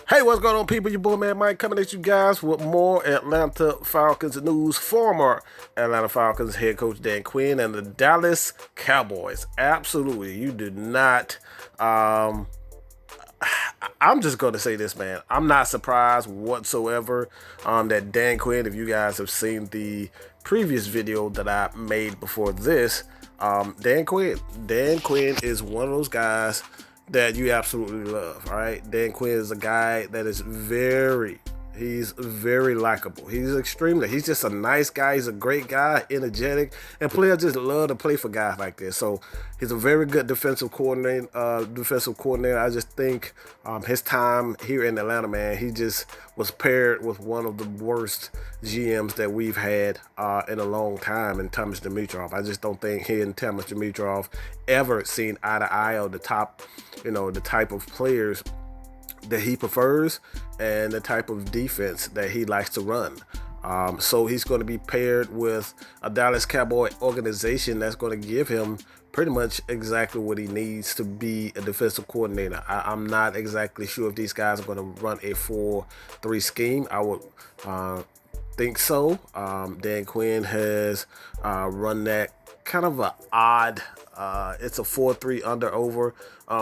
Hey, what's going on, people? Your boy, man, Mike, coming at you guys with more Atlanta Falcons news. Former Atlanta Falcons head coach Dan Quinn and the Dallas Cowboys. Absolutely, you do not. I'm just going to say this, man. I'm not surprised whatsoever that Dan Quinn, if you guys have seen the previous video that I made before this, Dan Quinn is one of those guys that you absolutely love, all right? Dan Quinn is a guy that is he's very likable. He's just a nice guy. He's a great guy, energetic, and players just love to play for guys like this. So he's a very good defensive coordinator. I just think his time here in Atlanta, man, he just was paired with one of the worst GMs that we've had in a long time, in Thomas Dimitroff. I just don't think he and Thomas Dimitroff ever seen eye to eye on the type of players that he prefers and the type of defense that he likes to run. So he's going to be paired with a Dallas Cowboy organization that's going to give him pretty much exactly what he needs to be a defensive coordinator. I'm not exactly sure if these guys are going to run a 4-3 scheme. I would think so. Dan Quinn has run that kind of an odd, it's a 4-3 under over,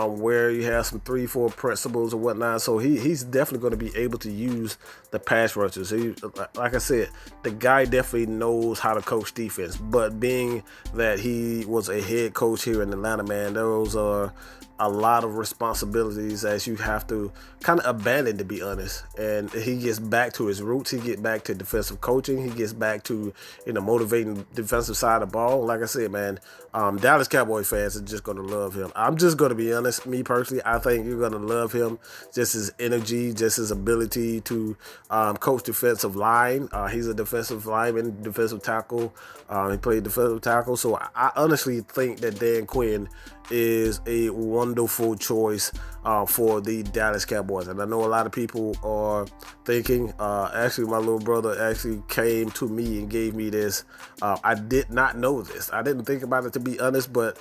where you have some 3-4 principles or whatnot. So he's definitely going to be able to use the pass rushers. Like I said, the guy definitely knows how to coach defense. But being that he was a head coach here in Atlanta, man, those are a lot of responsibilities as you have to kind of abandon, to be honest. And he gets back to his roots. He gets back to defensive coaching. He gets back to, motivating the defensive side of the ball. Like I said, man, Dallas Cowboys fans are just going to love him. I'm just going to be honest. Me personally, I think you're going to love him. Just his energy, just his ability to coach defensive line. He's a defensive lineman, defensive tackle. He played defensive tackle. So I honestly think that Dan Quinn is a wonderful choice for the Dallas Cowboys. And I know a lot of people are thinking, actually my little brother actually came to me and gave me this. I did not know this. I didn't think about it, to be honest, but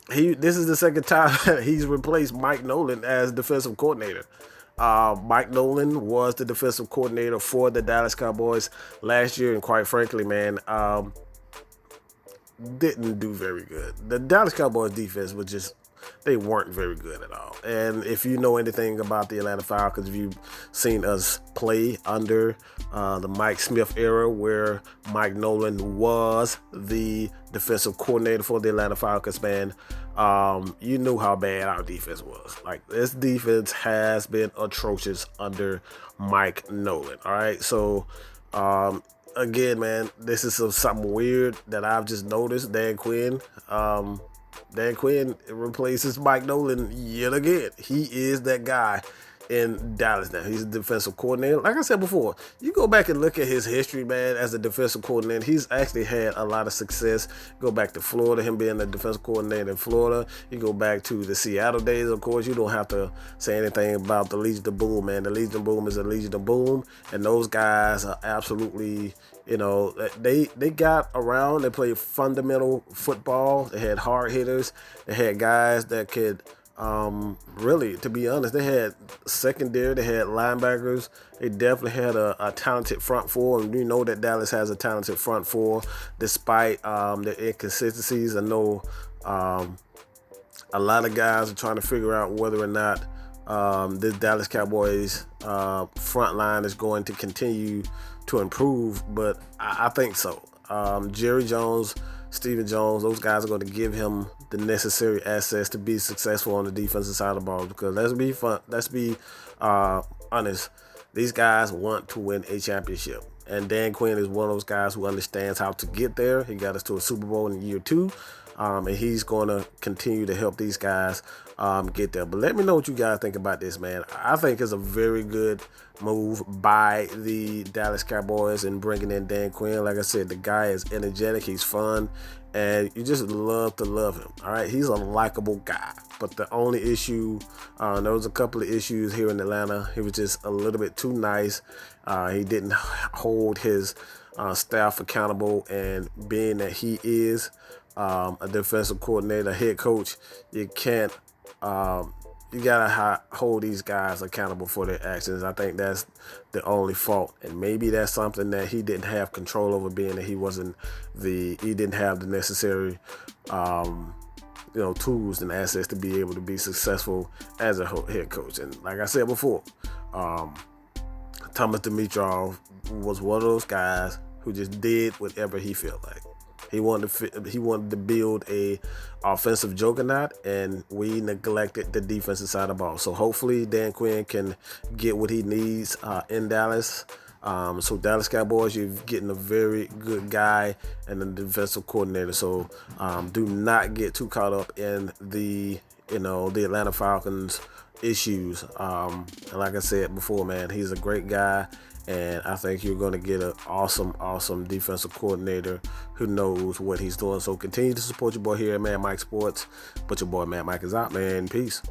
this is the second time that he's replaced Mike Nolan as defensive coordinator. Mike Nolan was the defensive coordinator for the Dallas Cowboys last year, and quite frankly, man, didn't do very good. The Dallas Cowboys defense they weren't very good at all. And if you know anything about the Atlanta Falcons, if you've seen us play under the Mike Smith era, where Mike Nolan was the defensive coordinator for the Atlanta Falcons, man, you knew how bad our defense was. Like, this defense has been atrocious under Mike Nolan. All right, so again, man, this is something weird that I've just noticed. Dan Quinn replaces Mike Nolan yet again. He is that guy in Dallas now. He's a defensive coordinator. Like I said before, you go back and look at his history, man, as a defensive coordinator. He's actually had a lot of success. Go back to Florida, him being the defensive coordinator in Florida. You go back to the Seattle days, of course. You don't have to say anything about the Legion of Boom, man. The Legion of Boom is a Legion of Boom, and those guys are absolutely, they got around. They played fundamental football. They had hard hitters. They had guys that could really, to be honest, they had secondary, they had linebackers, they definitely had a talented front four, and you know that Dallas has a talented front four despite their inconsistencies. I know a lot of guys are trying to figure out whether or not this Dallas Cowboys front line is going to continue to improve, but I think so. Jerry Jones, Stephen Jones, those guys are going to give him the necessary assets to be successful on the defensive side of the ball. Because let's be honest, these guys want to win a championship, and Dan Quinn is one of those guys who understands how to get there. He got us to a Super Bowl in year 2. And he's going to continue to help these guys get there. But let me know what you guys think about this, man. I think it's a very good move by the Dallas Cowboys in bringing in Dan Quinn. Like I said, the guy is energetic. He's fun. And you just love to love him. All right, he's a likable guy. But the only issue, there was a couple of issues here in Atlanta. He was just a little bit too nice. He didn't hold his staff accountable. And being that he is a defensive coordinator, head coach, you can't you gotta hold these guys accountable for their actions. I think that's the only fault, and maybe that's something that he didn't have control over, being that he didn't have the necessary tools and assets to be able to be successful as a head coach. And like I said before, Thomas Dimitrov was one of those guys who just did whatever he felt like. He wanted to build a offensive juggernaut, and we neglected the defensive side of the ball. So hopefully Dan Quinn can get what he needs in Dallas. So Dallas Cowboys, you're getting a very good guy and a defensive coordinator. So do not get too caught up in the Atlanta Falcons issues. And like I said before, man, he's a great guy. And I think you're going to get an awesome defensive coordinator who knows what he's doing. So continue to support your boy here at Mad Mike Sports. But your boy Mad Mike is out, man. Peace.